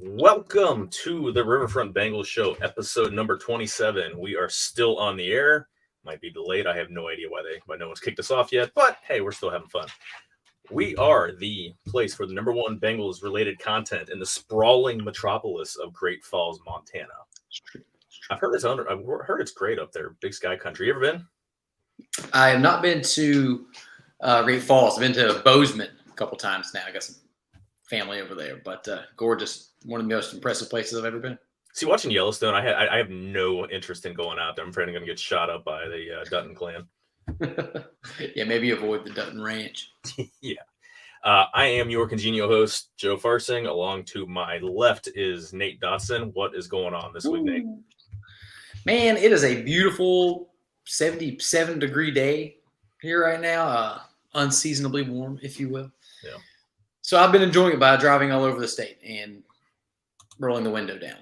Welcome to the Riverfront Bengals Show, episode number 27. We are still on the air. Might be delayed. I have no idea why no one's kicked us off yet, but hey, we're still having fun. We are the place for the number one Bengals related content in the sprawling metropolis of Great Falls, Montana. I've heard it's great up there, Big Sky Country. You ever been? I have not been to Great Falls. I've been to Bozeman a couple times now. I got some family over there, but gorgeous. One of the most impressive places I've ever been. See, watching Yellowstone, I have no interest in going out there. I'm afraid I'm going to get shot up by the Dutton clan. Yeah, maybe avoid the Dutton Ranch. Yeah. I am your congenial host, Joe Farsing. Along to my left is Nate Dotson. What is going on this week, Nate? Man, it is a beautiful 77-degree day here right now. Unseasonably warm, if you will. Yeah. So I've been enjoying it by driving all over the state and rolling the window down.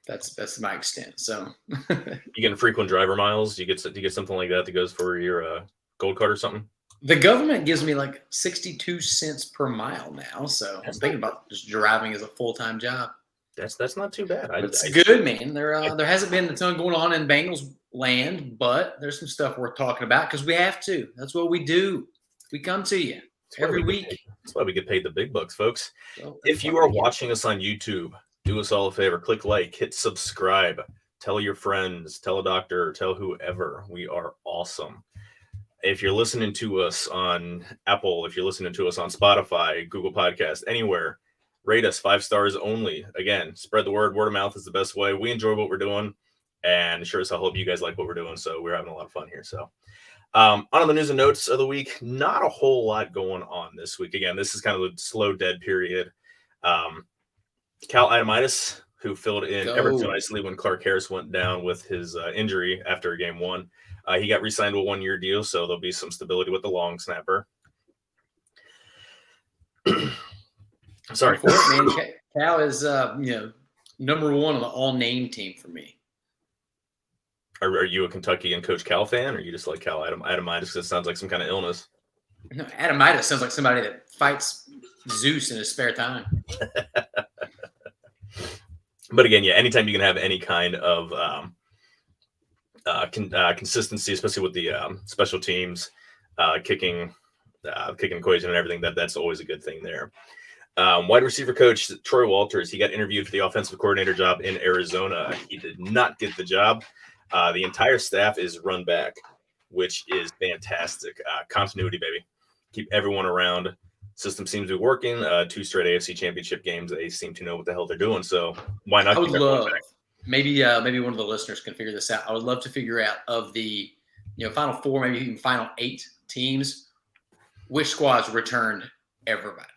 That's my extent. So you getting frequent driver miles? You get something like that goes for your gold card or something? The government gives me like 62 cents per mile now. So I'm thinking about just driving as a full-time job. That's not too bad. It's good, man. There hasn't been a ton going on in Bengals land, but there's some stuff worth talking about because we have to. That's what we do. We come to you every week. That's why we get paid the big bucks, folks. Well, if you are watching us on YouTube, do us all a favor. Click like, hit subscribe, tell your friends, tell a doctor, tell whoever. We are awesome. If you're listening to us on Apple, if you're listening to us on Spotify, Google Podcasts, anywhere, rate us 5 stars only. Again, spread the word. Word of mouth is the best way. We enjoy what we're doing, and sure as hell hope you guys like what we're doing. So we're having a lot of fun here. So on the news and notes of the week, not a whole lot going on this week. Again, this is kind of a slow, dead period. Cal Itemitis, who filled in ever so nicely when Clark Harris went down with his injury after game one. He got re-signed to a 1-year deal, so there'll be some stability with the long snapper. Sorry. Man, Cal is number one on the all-name team for me. Are you a Kentucky and Coach Cal fan, or are you just like Cal Itemitis because it sounds like some kind of illness? No, Itemitis sounds like somebody that fights Zeus in his spare time. But again, yeah, anytime you can have any kind of consistency, especially with the special teams, kicking equation and everything, that's always a good thing there. Wide receiver coach Troy Walters, he got interviewed for the offensive coordinator job in Arizona. He did not get the job. The entire staff is run back, which is fantastic. Continuity, baby. Keep everyone around. System seems to be working. 2 straight AFC Championship games. They seem to know what the hell they're doing. So why not? I would love maybe one of the listeners can figure this out. I would love to figure out of the final 4, maybe even final 8 teams, which squads returned everybody,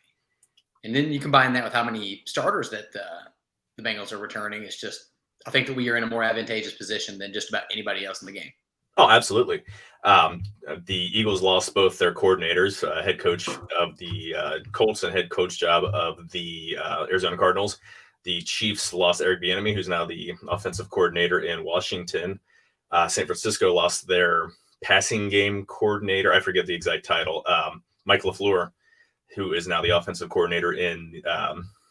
and then you combine that with how many starters that the Bengals are returning. It's just I think that we are in a more advantageous position than just about anybody else in the game. Oh, absolutely. The Eagles lost both their coordinators, head coach of the Colts and head coach job of the Arizona Cardinals. The Chiefs lost Eric Bieniemy, who's now the offensive coordinator in Washington. San Francisco lost their passing game coordinator. I forget the exact title. Mike LaFleur, who is now the offensive coordinator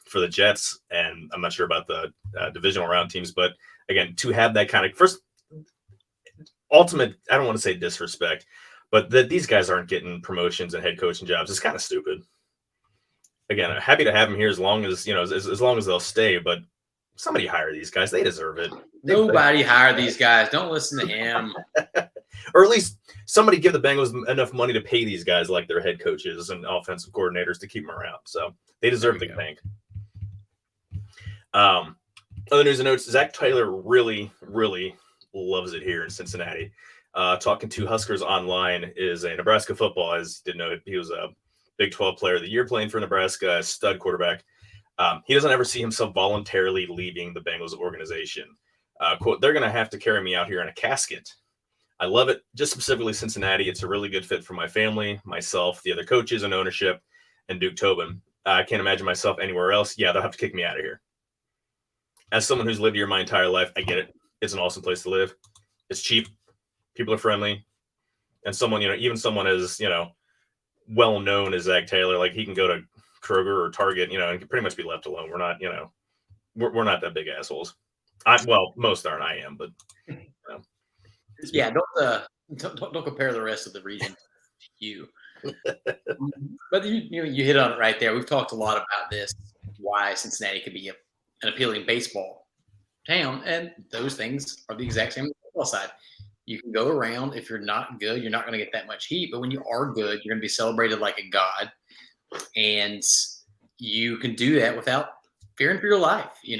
for the Jets. And I'm not sure about the divisional round teams, but again, to have that kind of ultimate, I don't want to say disrespect, but these guys aren't getting promotions and head coaching jobs. It's kind of stupid. Again, I'm happy to have them here as long as as long as they'll stay. But somebody hire these guys; they deserve it. Nobody hire these guys. Don't listen to him. Or at least somebody give the Bengals enough money to pay these guys like their head coaches and offensive coordinators to keep them around. So they deserve the bank. Other news and notes: Zach Taylor really, really loves it here in Cincinnati. Talking to Huskers Online is a Nebraska football. As you didn't know, he was a Big 12 player of the year playing for Nebraska, a stud quarterback. He doesn't ever see himself voluntarily leaving the Bengals organization. Quote, they're going to have to carry me out here in a casket. I love it. Just specifically Cincinnati. It's a really good fit for my family, myself, the other coaches and ownership, and Duke Tobin. I can't imagine myself anywhere else. Yeah, they'll have to kick me out of here. As someone who's lived here my entire life, I get it. It's an awesome place to live. It's cheap. People are friendly. And someone, even someone as, well known as Zach Taylor, like he can go to Kroger or Target, and can pretty much be left alone. We're not, we're not that big assholes. Most aren't. I am, but yeah, don't compare the rest of the region to you. But you hit on it right there. We've talked a lot about this, why Cincinnati could be an appealing baseball town, and those things are the exact same on the football side. You can go around. If you're not good, you're not going to get that much heat. But when you are good, you're going to be celebrated like a god, and you can do that without fearing for your life. You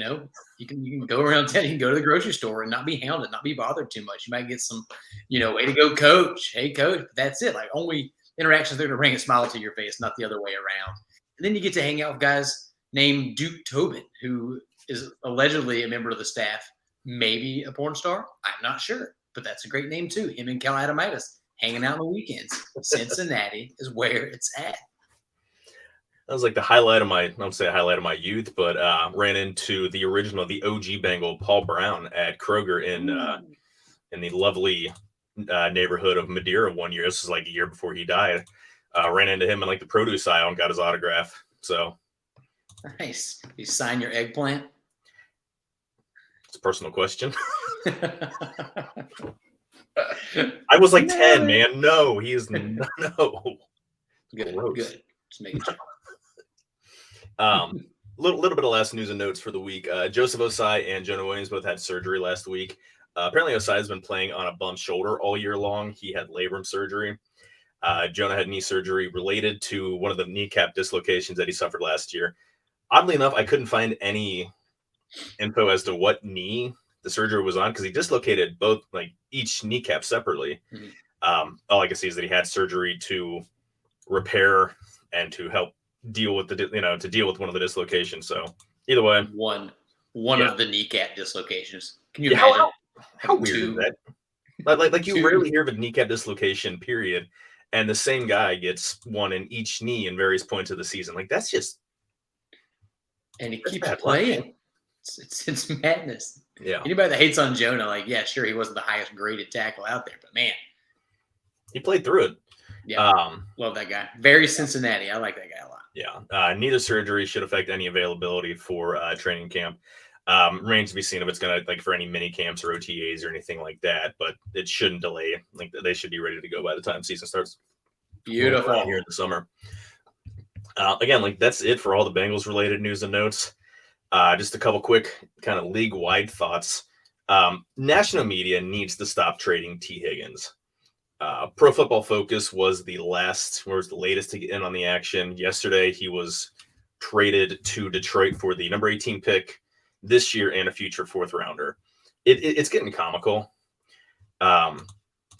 can go around town. You can go to the grocery store and not be hounded, not be bothered too much. You might get some, way to go, coach. Hey, coach. But that's it. Like, only interactions that are going to bring a smile to your face, not the other way around. And then you get to hang out with guys named Duke Tobin, who is allegedly a member of the staff, maybe a porn star. I'm not sure, but that's a great name too. Him and Cal Adamitis hanging out on the weekends. Cincinnati is where it's at. That was like the highlight of I don't say a highlight of my youth, but ran into the OG Bengal, Paul Brown, at Kroger in the lovely neighborhood of Madeira one year. This was like a year before he died. Ran into him in like the produce aisle and got his autograph. So nice. You sign your eggplant? It's a personal question. I was like 10, man. No, he is no. Good. Just making sure. Little bit of last news and notes for the week. Joseph Osai and Jonah Williams both had surgery last week. Apparently, Osai has been playing on a bum shoulder all year long. He had labrum surgery. Jonah had knee surgery related to one of the kneecap dislocations that he suffered last year. Oddly enough, I couldn't find any info as to what knee the surgery was on because he dislocated both, like each kneecap separately. Mm-hmm. All I can see is that he had surgery to repair and to help deal with to deal with one of the dislocations. So either way, one of the kneecap dislocations. Can you imagine? How weird is that? Like you rarely hear of a kneecap dislocation, period, and the same guy gets one in each knee in various points of the season. Like that's just. And he keeps playing. It's madness. Yeah. Anybody that hates on Jonah, like, yeah, sure, he wasn't the highest graded tackle out there, but man, he played through it. Yeah, love that guy. Very Cincinnati. I like that guy a lot. Yeah. Neither surgery should affect any availability for training camp. Remains to be seen if it's going to, like, for any mini camps or OTAs or anything like that, but it shouldn't delay. Like, they should be ready to go by the time season starts. Beautiful. Here in the summer. Again, like, that's it for all the Bengals related news and notes. Just a couple quick kind of league-wide thoughts. National media needs to stop trading T. Higgins. Pro Football Focus was the latest to get in on the action. Yesterday, he was traded to Detroit for the number 18 pick this year and a future fourth rounder. It's getting comical.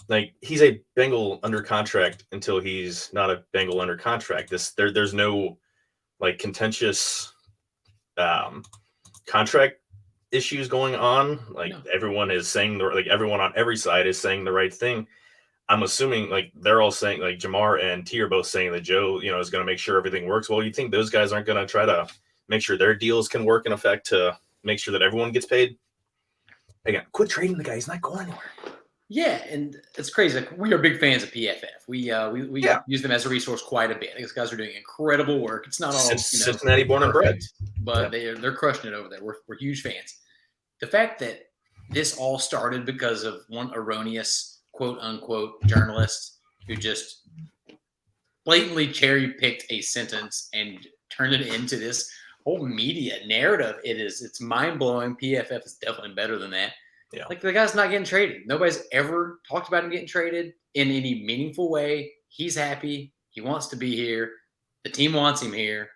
Like, he's a Bengal under contract until he's not a Bengal under contract. There's no, like, contentious contract issues going on. Like, no. Everyone is saying everyone on every side is saying the right thing. I'm assuming, like, they're all saying, like, Jamar and T are both saying that Joe, is going to make sure everything works. Well, you think those guys aren't going to try to make sure their deals can work in effect to make sure that everyone gets paid? Again, quit trading the guy. He's not going anywhere. Yeah, and it's crazy. Like, we are big fans of PFF. We use them as a resource quite a bit. I think these guys are doing incredible work. It's not all Cincinnati born and bred, but they're crushing it over there. We're huge fans. The fact that this all started because of one erroneous quote unquote journalist who just blatantly cherry picked a sentence and turned it into this whole media narrative. It's mind blowing. PFF is definitely better than that. Yeah. Like, the guy's not getting traded. Nobody's ever talked about him getting traded in any meaningful way. He's happy. He wants to be here. The team wants him here.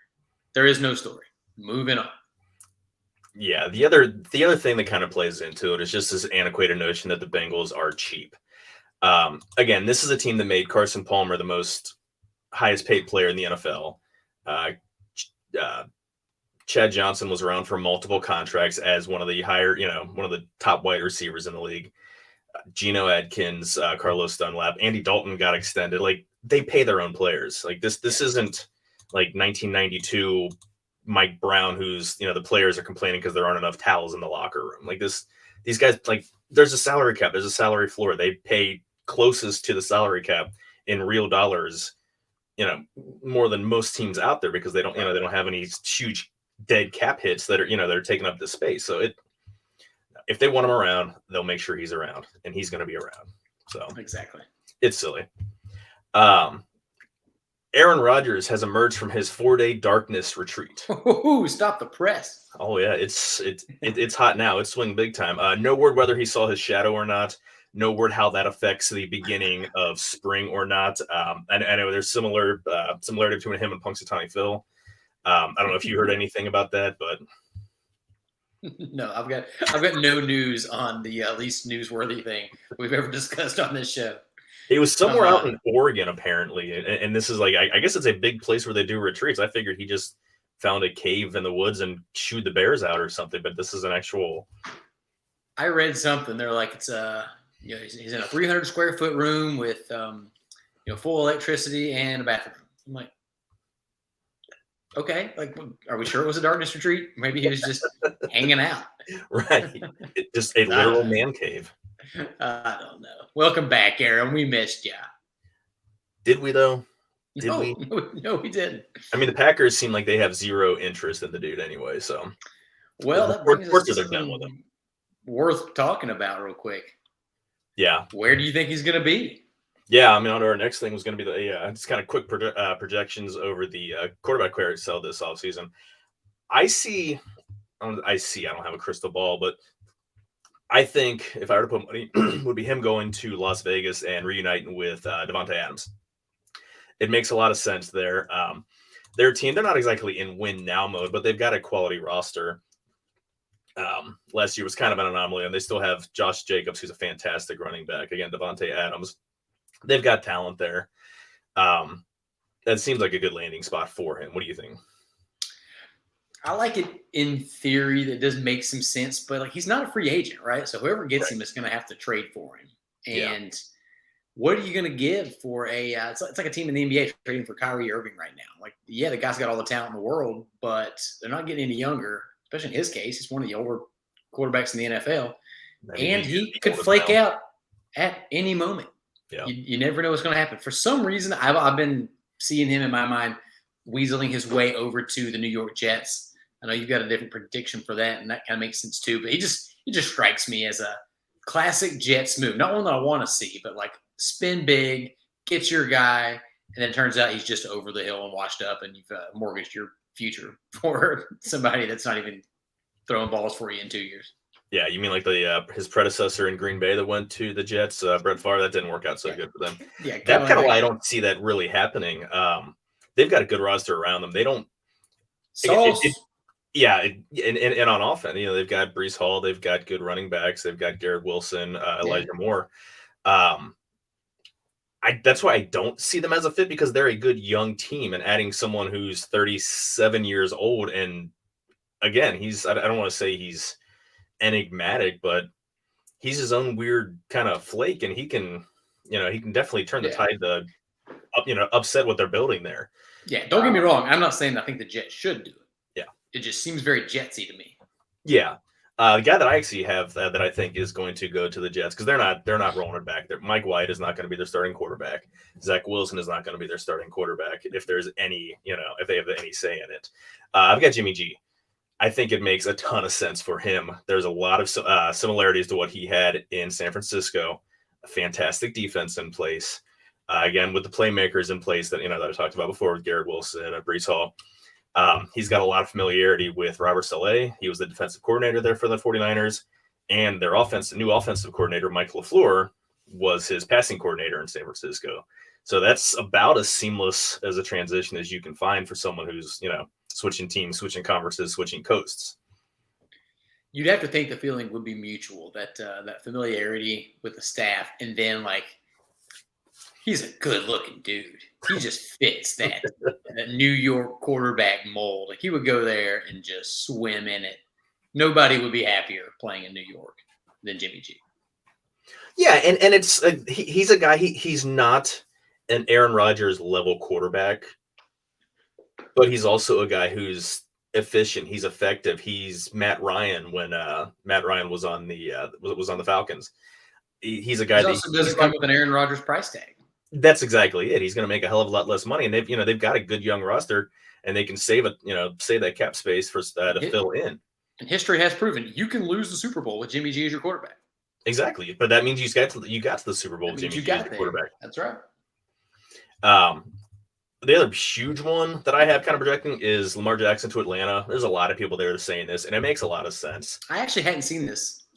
There is no story. Moving on. Yeah. The other thing that kind of plays into it is just this antiquated notion that the Bengals are cheap. Again, this is a team that made Carson Palmer the most highest paid player in the NFL. Chad Johnson was around for multiple contracts as one of the one of the top wide receivers in the league. Geno Adkins, Carlos Dunlap, Andy Dalton got extended. Like, they pay their own players. Like, this isn't like 1992 Mike Brown, who's, the players are complaining because there aren't enough towels in the locker room. Like, these guys, like, there's a salary cap, there's a salary floor. They pay closest to the salary cap in real dollars, more than most teams out there because they don't have any huge dead cap hits that are they're taking up the space. So if they want him around, they'll make sure he's around, and he's going to be around. So exactly, it's silly. Aaron Rodgers has emerged from his 4-day darkness retreat. Ooh, stop the press. Oh yeah, it's hot now. It's swinging big time. No word whether he saw his shadow or not. No word how that affects the beginning of spring or not. I know there's similarity between him and Punxsutawney Phil. I don't know if you heard anything about that, but no, I've got no news on the least newsworthy thing we've ever discussed on this show. It was somewhere out in Oregon, apparently, and this is like I guess it's a big place where they do retreats. I figured he just found a cave in the woods and shooed the bears out or something, but this is an actual. I read something. They're like it's he's in a 300 square foot room with full electricity and a bathroom. I'm like, okay, like, are we sure it was a darkness retreat? Maybe he was just hanging out. Right, just a literal man cave. I don't know. Welcome back, Aaron. We missed you. Did we though? No, we didn't. I mean, the Packers seem like they have zero interest in the dude anyway. So, well, that brings us to they're done with him. Worth talking about real quick. Yeah. Where do you think he's going to be? Yeah, I mean, our next thing was going to be just kind of quick projections over the quarterback carousel this offseason. I don't have a crystal ball, but I think if I were to put money, would be him going to Las Vegas and reuniting with Davante Adams. It makes a lot of sense there. Their team, they're not exactly in win now mode, but they've got a quality roster. Last year was kind of an anomaly, and they still have Josh Jacobs, who's a fantastic running back. Again, Davante Adams. They've got talent there. That seems like a good landing spot for him. What do you think? I like it in theory. That does make some sense, but like he's not a free agent, right? So whoever gets him is going to have to trade for him. And what are you going to give for a? It's like a team in the NBA trading for Kyrie Irving right now. Like, yeah, the guy's got all the talent in the world, but they're not getting any younger. Especially in his case, he's one of the older quarterbacks in the NFL, and he could flake out at any moment. Yeah, you never know what's going to happen. For some reason, I've been seeing him in my mind weaseling his way over to the New York Jets. I know you've got a different prediction for that, and that kind of makes sense too. But he just strikes me as a classic Jets move. Not one that I want to see, but like spin big, get your guy, and then it turns out he's just over the hill and washed up, and you've mortgaged your future for somebody that's not even throwing balls for you in 2 years. Yeah, you mean like his predecessor in Green Bay that went to the Jets, Brett Favre? That didn't work out so good for them. Yeah, that's kind of why I don't see that really happening. They've got a good roster around them. They don't. And on offense, they've got Breece Hall, they've got good running backs, they've got Garrett Wilson, Elijah Moore. That's why I don't see them as a fit, because they're a good young team, and adding someone who's 37 years old, and again, I don't want to say he's enigmatic, but he's his own weird kind of flake, and he can definitely turn the tide to upset what they're building there. Yeah, don't get me wrong. I'm not saying I think the Jets should do it. Yeah. It just seems very Jetsy to me. Yeah. The guy that I actually have that I think is going to go to the Jets, because they're not rolling it back. Mike White is not going to be their starting quarterback. Zach Wilson is not going to be their starting quarterback if there's any, if they have any say in it. I've got Jimmy G. I think it makes a ton of sense for him. There's a lot of similarities to what he had in San Francisco. A fantastic defense in place. Again, with the playmakers in place that I talked about before with Garrett Wilson and Breece Hall. He's got a lot of familiarity with Robert Saleh. He was the defensive coordinator there for the 49ers, and their new offensive coordinator, Mike LaFleur, was his passing coordinator in San Francisco. So that's about as seamless as a transition as you can find for someone who's, switching teams, switching conferences, switching coasts. You'd have to think the feeling would be mutual, that familiarity with the staff, and then he's a good-looking dude. He just fits that New York quarterback mold. Like, he would go there and just swim in it. Nobody would be happier playing in New York than Jimmy G. Yeah, and it's he's a guy. He's not an Aaron Rodgers level quarterback, but he's also a guy who's efficient. He's effective. He's Matt Ryan when Matt Ryan was on the Falcons. He's a guy that also doesn't come with an Aaron Rodgers price tag. That's exactly it. He's going to make a hell of a lot less money, and they've got a good young roster, and they can save that cap space for to fill in. And history has proven you can lose the Super Bowl with Jimmy G as your quarterback. Exactly, but that means you got to the Super Bowl with Jimmy G as your quarterback. That's right. The other huge one that I have kind of projecting is Lamar Jackson to Atlanta. There's a lot of people there saying this, and it makes a lot of sense. I actually hadn't seen this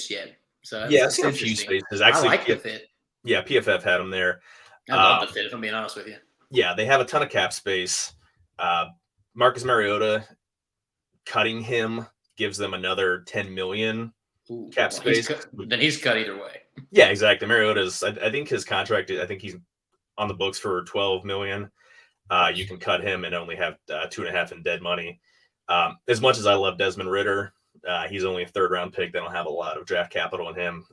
yet. So yeah, I've seen a few spaces. Actually, I like the fit. Yeah, PFF had him there. I love the fit, if I'm being honest with you. Yeah, they have a ton of cap space. Marcus Mariota, cutting him gives them another $10 million cap space. Then he's cut either way. Yeah, exactly. Mariota's, I think his contract, I think he's on the books for $12 million. You can cut him and only have 2.5 in dead money. As much as I love Desmond Ridder, he's only a third-round pick. They don't have a lot of draft capital in him.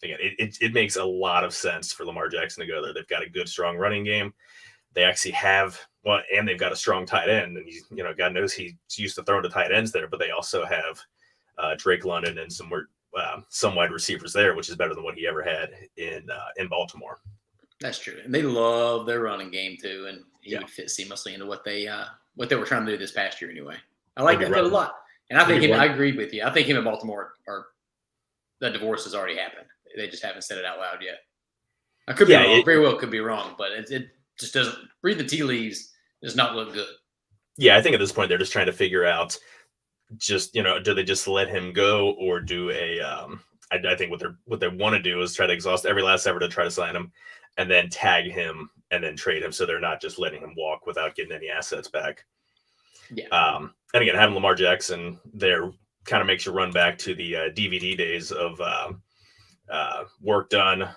Again, it makes a lot of sense for Lamar Jackson to go there. They've got a good, strong running game. They actually have and they've got a strong tight end. And God knows he's used to throwing to tight ends there. But they also have Drake London and some wide receivers there, which is better than what he ever had in Baltimore. That's true, and they love their running game too, and he would fit seamlessly into what they were trying to do this past year anyway. I like that fit a lot, and I think I agree with you. I think him and Baltimore the divorce has already happened. They just haven't said it out loud yet. I could be wrong. Very well could be wrong, but it just doesn't. Read the tea leaves does not look good. Yeah, I think at this point they're just trying to figure out, do they just let him go, or do I think what they want to do is try to exhaust every last effort to try to sign him, and then tag him and then trade him, so they're not just letting him walk without getting any assets back. Yeah. And again, having Lamar Jackson there kind of makes you run back to the DVD days of Work Done,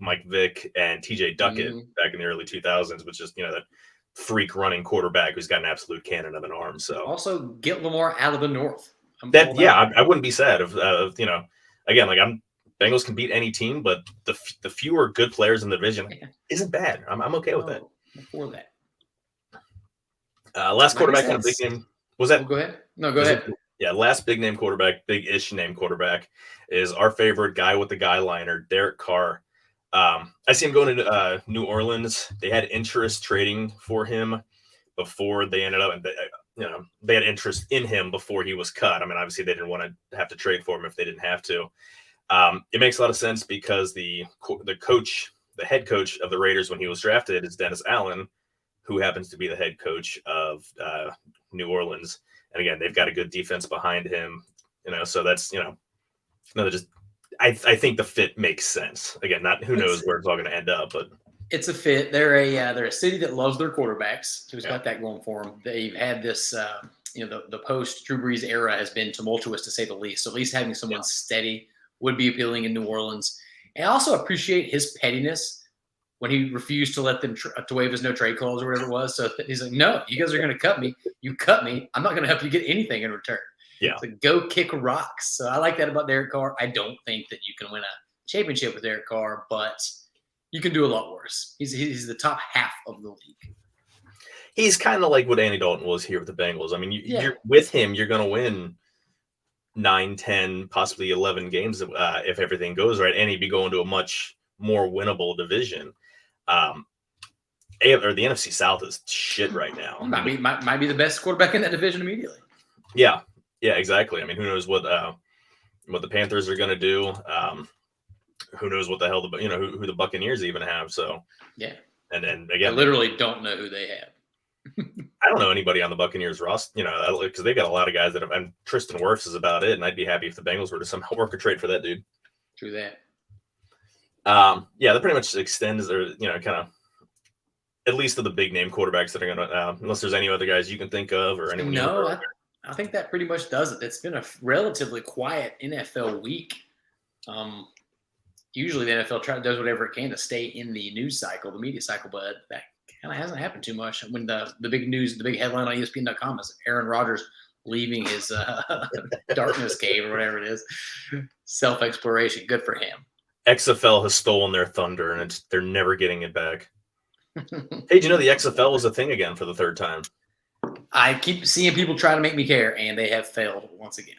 Mike Vick, and TJ Duckett back in the early 2000s, which is that freak running quarterback who's got an absolute cannon of an arm. So also get Lamar out of the North. I wouldn't be sad if again, like Bengals can beat any team, but the fewer good players in the division isn't bad. I'm okay with that. Before that. Last quarterback kind of big name. Was that? Go ahead. No, go ahead. Last big name quarterback, big-ish name quarterback is our favorite guy with the guy liner, Derek Carr. I see him going to New Orleans. They had interest trading for him before they ended up, they had interest in him before he was cut. I mean, obviously they didn't want to have to trade for him if they didn't have to. It makes a lot of sense because the head coach of the Raiders when he was drafted is Dennis Allen, who happens to be the head coach of New Orleans. And again, they've got a good defense behind him, so that's, I think the fit makes sense. Again, who knows where it's all going to end up, but it's a fit. They're a city that loves their quarterbacks. Who's got that going for them. They've had this, the post Drew Brees era has been tumultuous to say the least. So at least having someone steady would be appealing in New Orleans. And I also appreciate his pettiness when he refused to let them to waive his no trade clause or whatever it was. So he's like, no, you guys are going to cut me. You cut me. I'm not going to help you get anything in return. Yeah. So go kick rocks. So I like that about Derek Carr. I don't think that you can win a championship with Derek Carr, but you can do a lot worse. He's the top half of the league. He's kind of like what Andy Dalton was here with the Bengals. I mean, you're with him, you're going to win 9, 10, possibly 11 games if everything goes right, and he'd be going to a much more winnable division. Or the NFC South is shit right now. Might be the best quarterback in that division immediately. Yeah, exactly. I mean, who knows what the Panthers are going to do? Who knows what the hell who the Buccaneers even have? So yeah, and then again, I literally don't know who they have. I don't know anybody on the Buccaneers roster, because they've got a lot of guys and Tristan Wirfs is about it, and I'd be happy if the Bengals were to somehow work a trade for that dude. True that. That pretty much extends their, kind of, at least of the big name quarterbacks that are going to, unless there's any other guys you can think of or anyone. No, I think that pretty much does it. It's been a relatively quiet NFL week. Usually the NFL does whatever it can to stay in the news cycle, the media cycle, but that kind of hasn't happened too much. When the big news, the big headline on ESPN.com is Aaron Rodgers leaving his darkness cave or whatever it is. Self-exploration. Good for him. XFL has stolen their thunder, and they're never getting it back. Hey, do you know the XFL was a thing again for the third time? I keep seeing people try to make me care, and they have failed once again.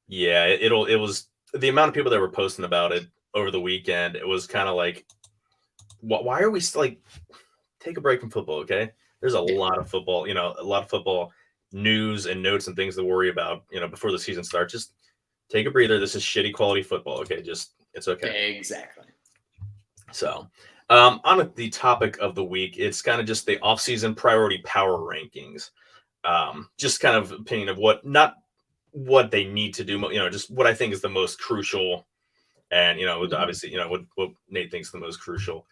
Yeah, it was the amount of people that were posting about it over the weekend. It was kind of like why are we like take a break from football? Okay, there's a lot of football, a lot of football news and notes and things to worry about, before the season starts. Just take a breather. This is shitty quality football. Okay, it's okay. Exactly. So, on the topic of the week, it's kind of just the offseason priority power rankings. Just kind of opinion of not what they need to do, just what I think is the most crucial, and obviously, what Nate thinks is the most crucial.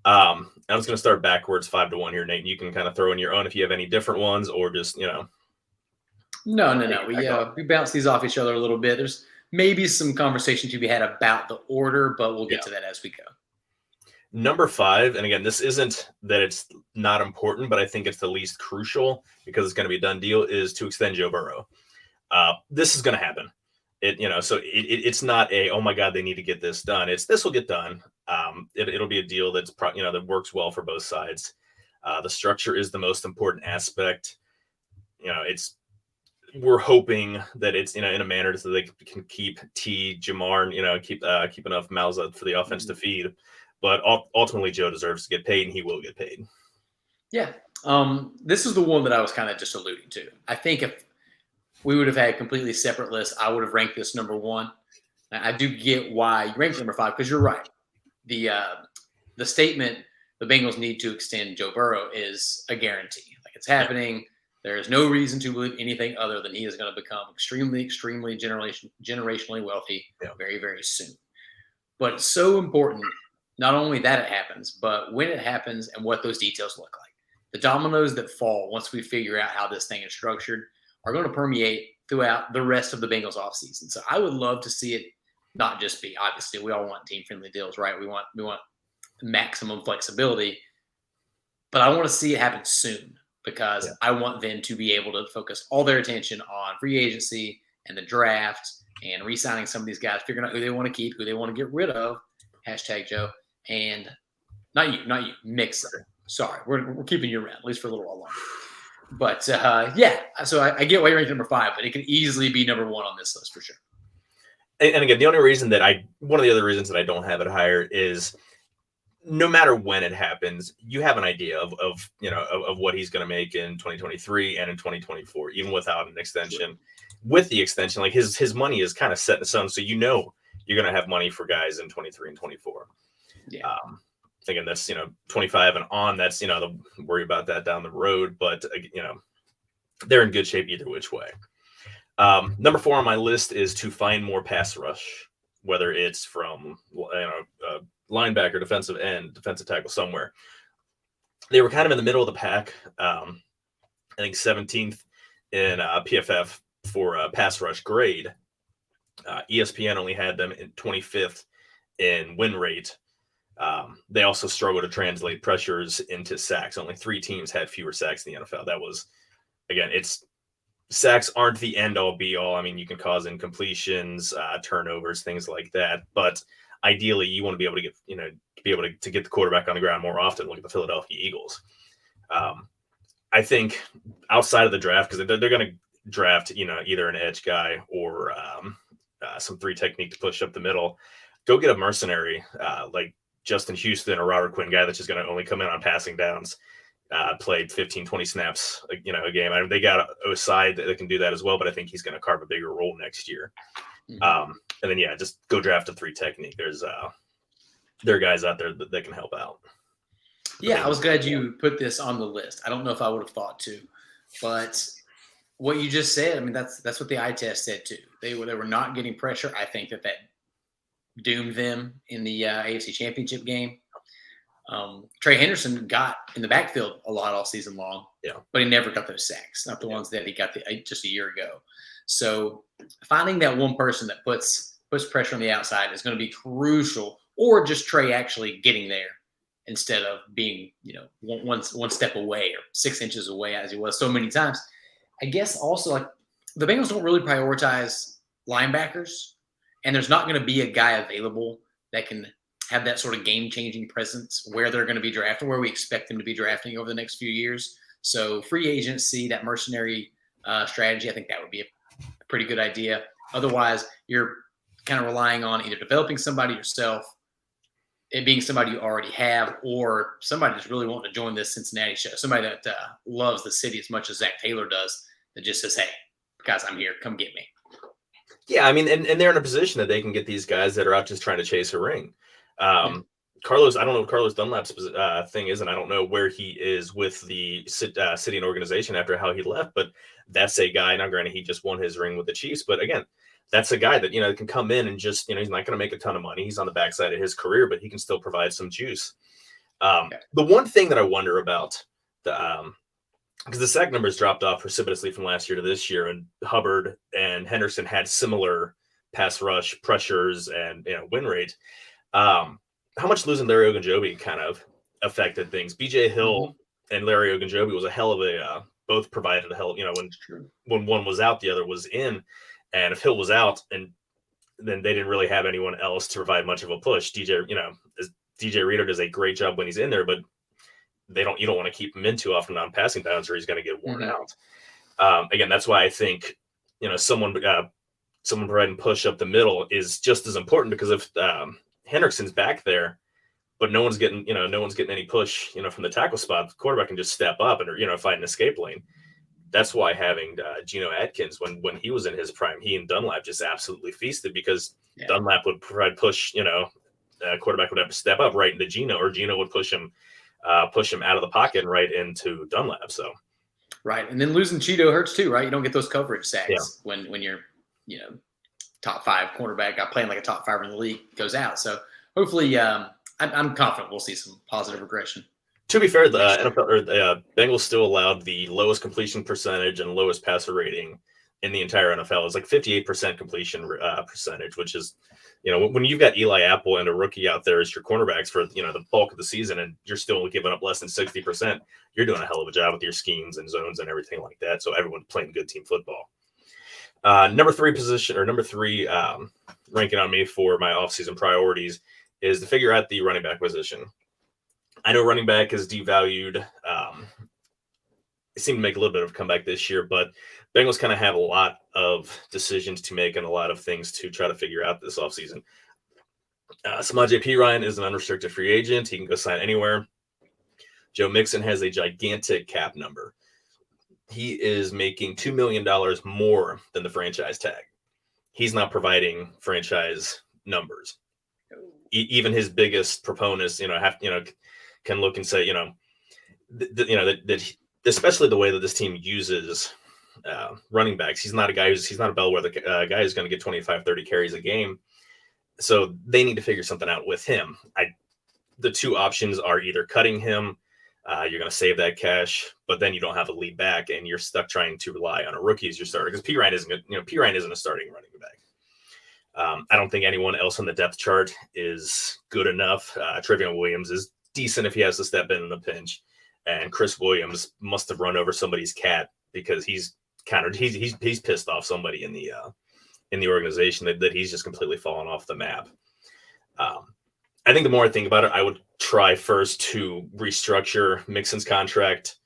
I'm just going to start backwards 5-1 here, Nate. You can kind of throw in your own if you have any different ones, or just No. We bounce these off each other a little bit. There's maybe some conversation to be had about the order, but we'll get to that as we go. Number 5, and again, this isn't that it's not important, but I think it's the least crucial because it's going to be a done deal, is to extend Joe Burrow. This is going to happen. It's not oh my God, they need to get this done. This will get done. It'll be a deal that's that works well for both sides. The structure is the most important aspect. We're hoping that it's in a manner so they can keep Jamar, keep enough mouths for the offense to feed. But ultimately, Joe deserves to get paid, and he will get paid. Yeah. This is the one that I was kind of just alluding to. I think if we would have had a completely separate list, I would have ranked this number 1. I do get why you ranked number 5, because you're right. The statement, the Bengals need to extend Joe Burrow, is a guarantee. Like, it's happening. There is no reason to believe anything other than he is going to become extremely, extremely generationally wealthy very, very soon. But it's so important, not only that it happens, but when it happens and what those details look like. The dominoes that fall once we figure out how this thing is structured are going to permeate throughout the rest of the Bengals offseason. So I would love to see it not just be, obviously, we all want team-friendly deals, right? We want maximum flexibility. But I want to see it happen soon, because I want them to be able to focus all their attention on free agency and the draft and re-signing some of these guys, figuring out who they want to keep, who they want to get rid of, #Joe, and not you, Mixon. Sorry, we're keeping you around, at least for a little while longer. But, so I get why you're ranked number 5, but it could easily be number 1 on this list for sure. And again, the only reason one of the other reasons that I don't have it higher is no matter when it happens, you have an idea of what he's going to make in 2023 and in 2024, even without an extension. Sure. With the extension, like his money is kind of set in stone, so you're going to have money for guys in 23 and 24. Yeah. Again, that's 25 and on. That's they'll worry about that down the road, but they're in good shape either which way. Number 4 on my list is to find more pass rush, whether it's from linebacker, defensive end, defensive tackle, somewhere. They were kind of in the middle of the pack. I think 17th in PFF for pass rush grade. ESPN only had them in 25th in win rate. They also struggle to translate pressures into sacks. Only 3 teams had fewer sacks in the NFL. That was, again, sacks aren't the end all be all. I mean, you can cause incompletions, turnovers, things like that. But ideally, you want to be able to get, to get the quarterback on the ground more often. Look at the Philadelphia Eagles. I think outside of the draft, because they're going to draft, either an edge guy or some 3 technique to push up the middle. Go get a mercenary like Justin Houston or Robert Quinn, guy that's just going to only come in on passing downs. Played 15, 20 snaps, a game. I mean, they got Osai that can do that as well, but I think he's going to carve a bigger role next year. Mm-hmm. And then, just go draft a 3 technique. There are guys out there that can help out. Yeah, I was glad you put this on the list. I don't know if I would have thought to, but what you just said, I mean, that's what the eye test said too. They were not getting pressure. I think that doomed them in the AFC Championship game. Trey Henderson got in the backfield a lot all season long, but he never got those sacks, not the ones that he got just a year ago. So finding that one person that puts pressure on the outside is going to be crucial, or just Trey actually getting there instead of being, one step away or 6 inches away as he was so many times. I guess also, like, the Bengals don't really prioritize linebackers, and there's not going to be a guy available that can have that sort of game-changing presence where they're going to be drafting, where we expect them to be drafting over the next few years. So free agency, that mercenary strategy, I think that would be a pretty good idea. Otherwise, you're kind of relying on either developing somebody yourself it being somebody you already have, or somebody that's really wanting to join this Cincinnati show, somebody that loves the city as much as Zach Taylor does, that just says, "Hey, guys, I'm here. Come get me." Yeah, I mean, and they're in a position that they can get these guys that are out just trying to chase a ring. Carlos, I don't know what Carlos Dunlap's thing is, and I don't know where he is with the city and organization after how he left, but that's a guy. Now, granted, he just won his ring with the Chiefs, but again, that's a guy that, can come in and just, he's not going to make a ton of money. He's on the backside of his career, but he can still provide some juice. The one thing that I wonder about, because the sack numbers dropped off precipitously from last year to this year, and Hubbard and Henderson had similar pass rush pressures and win rate. How much losing Larry Ogunjobi kind of affected things? BJ Hill and Larry Ogunjobi was a hell of a both provided a hell. When one was out, the other was in, and if Hill was out, and then they didn't really have anyone else to provide much of a push. DJ Reader does a great job when he's in there, but you don't want to keep him in too often on passing downs, or he's going to get worn out. Again, that's why I think someone providing push up the middle is just as important, because if Hendrickson's back there, but no one's getting any push from the tackle spot, the quarterback can just step up and find an escape lane. That's why having Geno Atkins, when he was in his prime, he and Dunlap just absolutely feasted, because Dunlap would provide push. Quarterback would have to step up right into Geno, or Geno would push him out of the pocket and right into Dunlap. So right, and then losing Cheeto hurts too, right? You don't get those coverage sacks when you're top 5 cornerback playing like a top 5 in the league goes out. So hopefully, I'm confident we'll see some positive regression. To be fair, the NFL Bengals still allowed the lowest completion percentage and lowest passer rating in the entire NFL. It's like 58% completion percentage, which is, when you've got Eli Apple and a rookie out there as your cornerbacks for the bulk of the season, and you're still giving up less than 60%, you're doing a hell of a job with your schemes and zones and everything like that. So everyone's playing good team football. Number 3 ranking on me for my offseason priorities is to figure out the running back position. I know running back is devalued. It seemed to make a little bit of a comeback this year, but Bengals kind of have a lot of decisions to make and a lot of things to try to figure out this offseason. Samaje Perine is an unrestricted free agent. He can go sign anywhere. Joe Mixon has a gigantic cap number. He is making $2 million more than the franchise tag. He's not providing franchise numbers. Even his biggest proponents, can look and say, that especially the way that this team uses running backs. He's not a bellwether guy who's going to get 25, 30 carries a game. So they need to figure something out with him. The two options are either cutting him. You're going to save that cash, but then you don't have a lead back, and you're stuck trying to rely on a rookie as your starter, because Perine isn't a starting running back. I don't think anyone else on the depth chart is good enough. Trevion Williams is decent if he has to step in a pinch, and Chris Williams must have run over somebody's cat, because he's pissed off somebody in the organization that he's just completely fallen off the map. I think the more I think about it, I would try first to restructure Mixon's contract.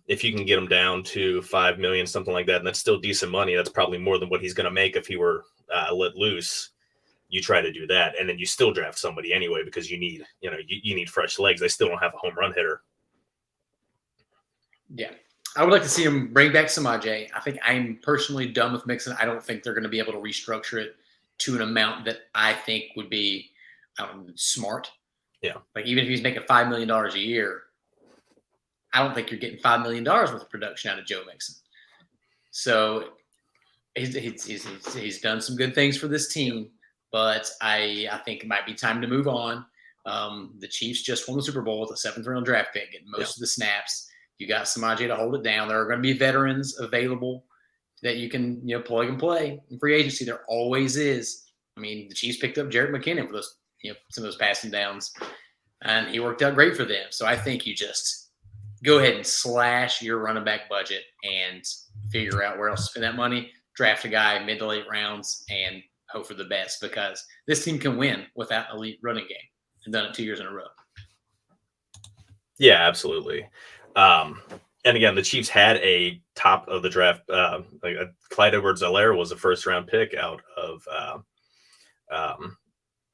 If you can get him down to $5 million, something like that, and that's still decent money. That's probably more than what he's going to make if he were let loose. You try to do that, and then you still draft somebody anyway, because you need fresh legs. They still don't have a home run hitter. Yeah, I would like to see him bring back Samaje. I think I'm personally done with Mixon. I don't think they're going to be able to restructure it to an amount that I think would be smart. Yeah, like even if he's making $5 million a year, I don't think you're getting $5 million worth of production out of Joe Mixon. So he's done some good things for this team, but I think it might be time to move on. The Chiefs just won the Super Bowl with a 7th round draft pick, getting most of the snaps. You got Samaje to hold it down. There are going to be veterans available that you can plug and play in free agency. There always is. I mean, the Chiefs picked up Jarrett McKinnon for those some of those passing downs, and he worked out great for them. So I think you just go ahead and slash your running back budget and figure out where else to spend that money. Draft a guy mid to late rounds and hope for the best, because this team can win without an elite running game. They've done it 2 years in a row. Yeah, absolutely. And again, the Chiefs had a top of the draft. Clyde Edwards-Helaire was a first round pick out of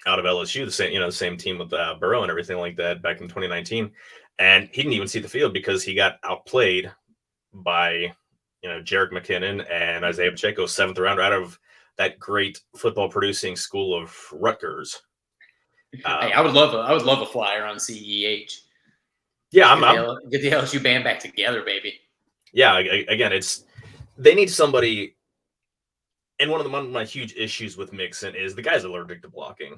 out of LSU, the same team with Burrow and everything like that back in 2019, and he didn't even see the field because he got outplayed by Jerick McKinnon and Isaiah Pacheco, 7th round out of that great football producing school of Rutgers. Hey, I would love a flyer on CEH. Yeah, get the LSU band back together, baby. Yeah, again, they need somebody. And one of my huge issues with Mixon is the guy's allergic to blocking.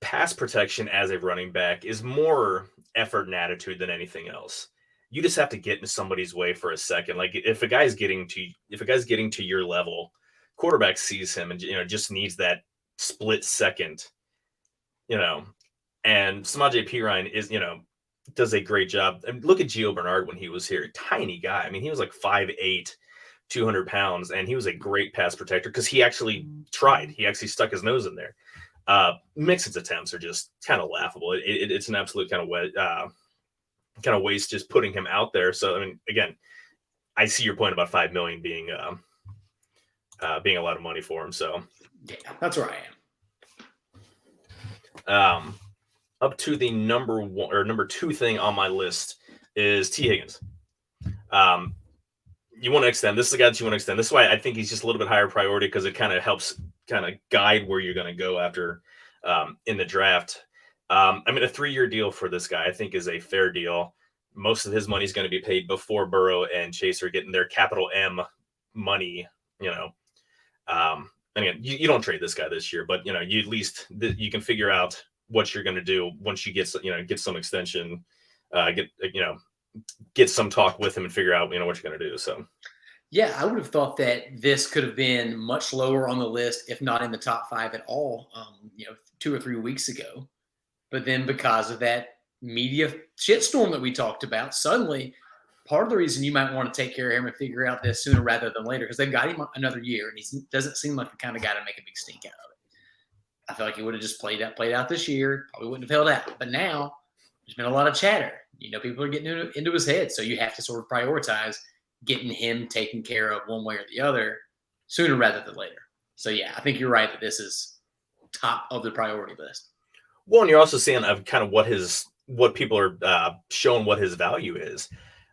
Pass protection as a running back is more effort and attitude than anything else. You just have to get in somebody's way for a second. Like if a guy's getting to your level, quarterback sees him and just needs that split second. And Samaje Perine does a great job. And look at Gio Bernard when he was here, tiny guy. I mean, he was like 5'8", 200 pounds, and he was a great pass protector because he actually tried. He actually stuck his nose in there. Mixon's attempts are just kind of laughable. It's an absolute kind of waste just putting him out there. So I mean, again, I see your point about $5 million being a lot of money for him. So yeah, that's where I am. Up to the number 2 thing on my list is T. Higgins. You want to extend. This is the guy that you want to extend. This is why I think he's just a little bit higher priority because it kind of helps guide where you're going to go after in the draft. I mean, a 3-year deal for this guy I think is a fair deal. Most of his money is going to be paid before Burrow and Chase are getting their capital M money. Again, you don't trade this guy this year, but you at least you can figure out what you're going to do once you get some extension, get some talk with him and figure out what you're going to do. So yeah, I would have thought that this could have been much lower on the list, if not in the top 5 at all, 2 or 3 weeks ago. But then because of that media shitstorm that we talked about, suddenly part of the reason you might want to take care of him and figure out this sooner rather than later, because they've got him another year and he doesn't seem like the kind of guy to make a big stink out of it. I feel like he would have just played out this year, probably wouldn't have held out. But now there's been a lot of chatter. People are getting into his head. So you have to sort of prioritize getting him taken care of one way or the other sooner rather than later. So, yeah, I think you're right that this is top of the priority list. Well, and you're also seeing kind of what people are showing what his value is.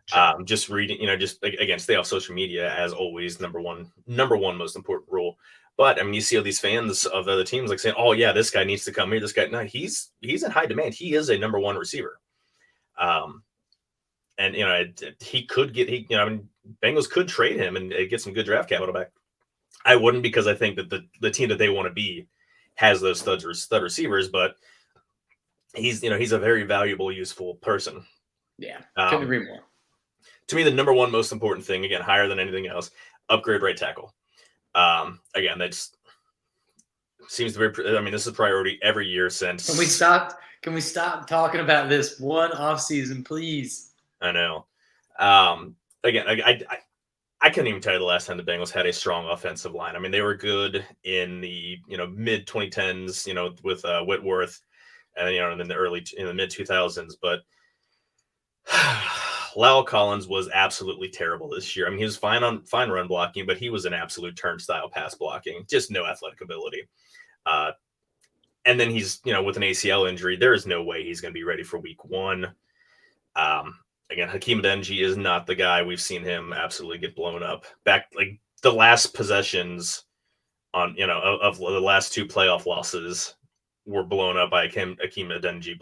Sure. Just reading, just again, stay off social media as always. Number one most important rule. But I mean, you see all these fans of other teams like saying, "Oh yeah, this guy needs to come here." This guy, no, he's in high demand. He is a number 1 receiver. And he could get Bengals could trade him and get some good draft capital back. I wouldn't because I think that the team that they want to be has those stud receivers, but he's a very valuable, useful person. Yeah, couldn't agree more. To me, the number 1 most important thing, again, higher than anything else, upgrade right tackle. Again, that's seems to be. I mean, this is a priority every year since. Can we stop talking about this one offseason, please? I know. Again, I couldn't even tell you the last time the Bengals had a strong offensive line. I mean, they were good in the mid 2010s, with Whitworth, and in the mid 2000s. But La'el Collins was absolutely terrible this year. I mean, he was fine run blocking, but he was an absolute turnstile pass blocking, just no athletic ability. And then he's with an ACL injury, there is no way he's going to be ready for week 1. Again, Hakeem Adeniji is not the guy. We've seen him absolutely get blown up. Back like the last possessions on of the last 2 playoff losses were blown up by Hakeem Adeniji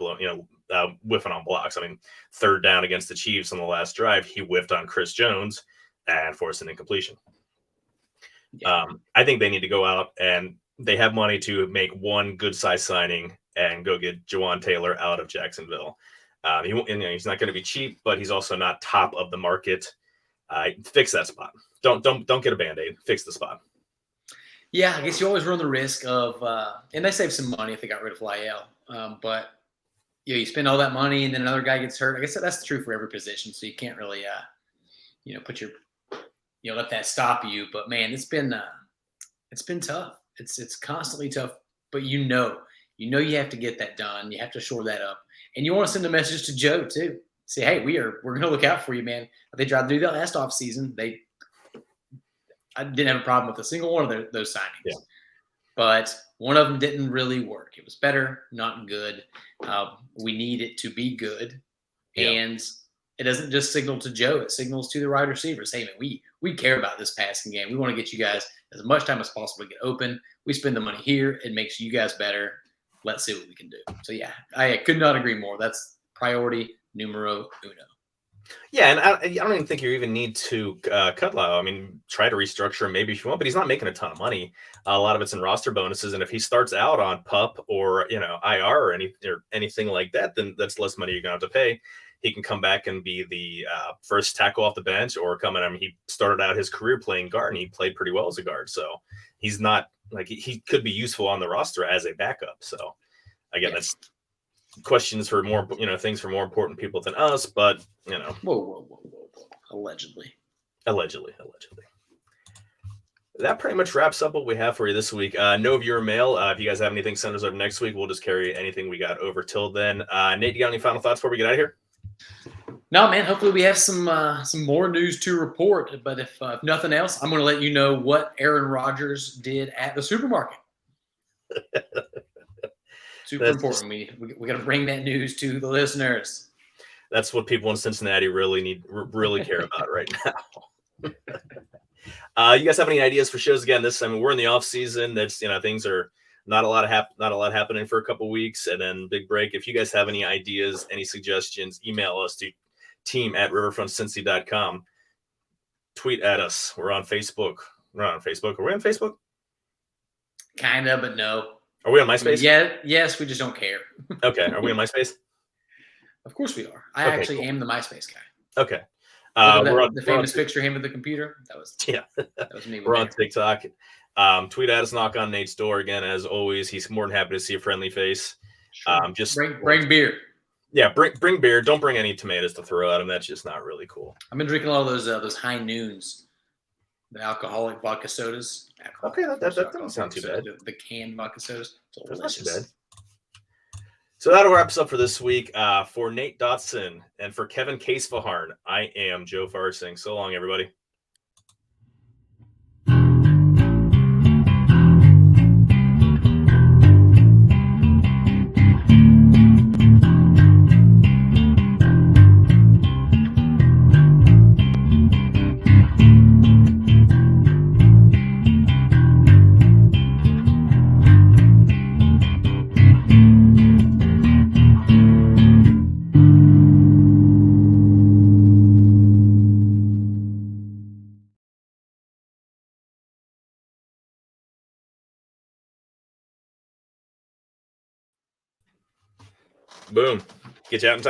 whiffing on blocks. I mean, 3rd down against the Chiefs on the last drive, he whiffed on Chris Jones and forced an incompletion. Yeah. I think they need to go out and they have money to make one good size signing and go get Jawan Taylor out of Jacksonville. He's not going to be cheap, but he's also not top of the market. Fix that spot. Don't get a Band-Aid. Fix the spot. Yeah, I guess you always run the risk of, and they save some money if they got rid of La'el. But you spend all that money and then another guy gets hurt. I guess that's true for every position. So you can't really, put your, let that stop you. But man, it's been tough. It's constantly tough. But you you have to get that done. You have to shore that up. And you want to send a message to Joe too. Say, hey, we're going to look out for you, man. They tried to do that last offseason. I didn't have a problem with a single one of those signings. Yeah. but one of them didn't really work. It was better, not good. We need it to be good. And it doesn't just signal to Joe, it signals to the wide receivers. Hey, man, we care about this passing game. We want to get you guys as much time as possible to get open. We spend the money here. It makes you guys better. Let's see what we can do. So, yeah, I could not agree more. That's priority numero uno. Yeah, and I don't even think you even need to cut Lau. I mean, try to restructure him maybe if you want, but he's not making a ton of money. A lot of it's in roster bonuses, and if he starts out on PUP or IR or anything like that, then that's less money you're going to have to pay. He can come back and be the first tackle off the bench, or come in. I mean, he started out his career playing guard, and he played pretty well as a guard. So he's not like he could be useful on the roster as a backup. So again, that's questions for more, things for more important people than us. But whoa. Allegedly. That pretty much wraps up what we have for you this week. No viewer mail. If you guys have anything, send us over next week. We'll just carry anything we got over till then. Nate, you got any final thoughts before we get out of here? No, man. Hopefully we have some more news to report. But if nothing else, I'm going to let you know what Aaron Rodgers did at the supermarket. Super important. We got to bring that news to the listeners. That's what people in Cincinnati really care about right now. You guys have any ideas for shows? Again, we're in the off season. That's things are not a lot happening for a couple weeks, and then big break. If you guys have any ideas, any suggestions, email us to team@riverfrontcincy.com. Tweet at us. We're on Facebook. Are we on Facebook? Kind of, but no. Are we on MySpace? Yes, we just don't care. Okay. Are we on MySpace? Of course we are. I actually am the MySpace guy. Okay. We're on the famous picture of him with the computer. That was me. We're on TikTok. Tweet at us, knock on Nate's door. Again, as always, he's more than happy to see a friendly face. Sure. Just bring beer. Yeah, bring beer. Don't bring any tomatoes to throw at him. That's just not really cool. I've been drinking a lot of those high noons, the alcoholic vodka sodas. Okay, that doesn't sound too bad. The canned vodka sodas. That's not too bad. So that'll wrap us up for this week. For Nate Dotson and for Kevin Casefaharn, I am Joe Farsing. So long, everybody. Boom. Get you out in time.